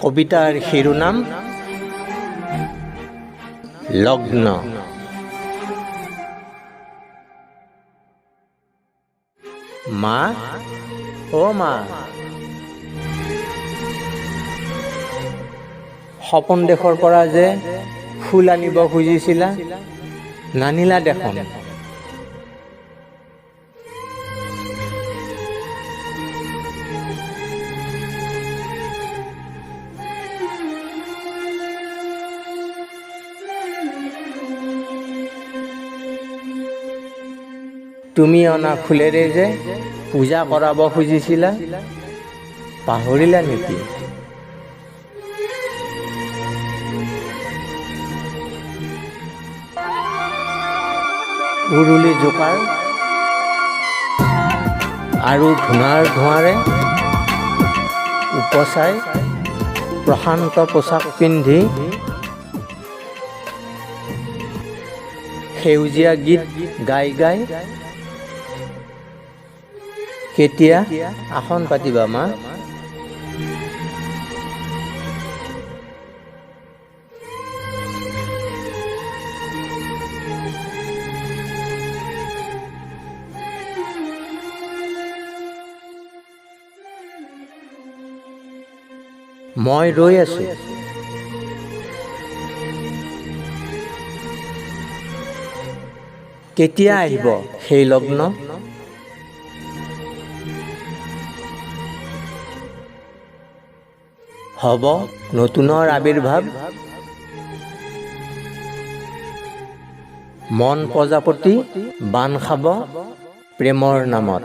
কবিতাৰ শিৰোনাম লগ্ন। মা, অ মা, সপোন দেশৰ পৰা যে ফুল আনিব খুজিছিলা, নানিলা দেখোন। তুমি অনা ফুলেৰে যে পূজা কৰাব খুজিছিলা, পাহৰিলা নেকি? উৰুলি জোকাৰ আৰু ধূনাৰ ধোঁৱাৰে উপচাই প্ৰশান্ত পোছাক পিন্ধি সেউজীয়া গীত গাই গাই কেতিয়া আসন পাতিবা মা? মই ৰৈ আছো। কেতিয়া আহিব সেই লগ্ন? হ'ব নতুনৰ আবিৰ্ভাৱ, মন প্ৰজাপতি বান্ধ খাব প্ৰেমৰ নামত।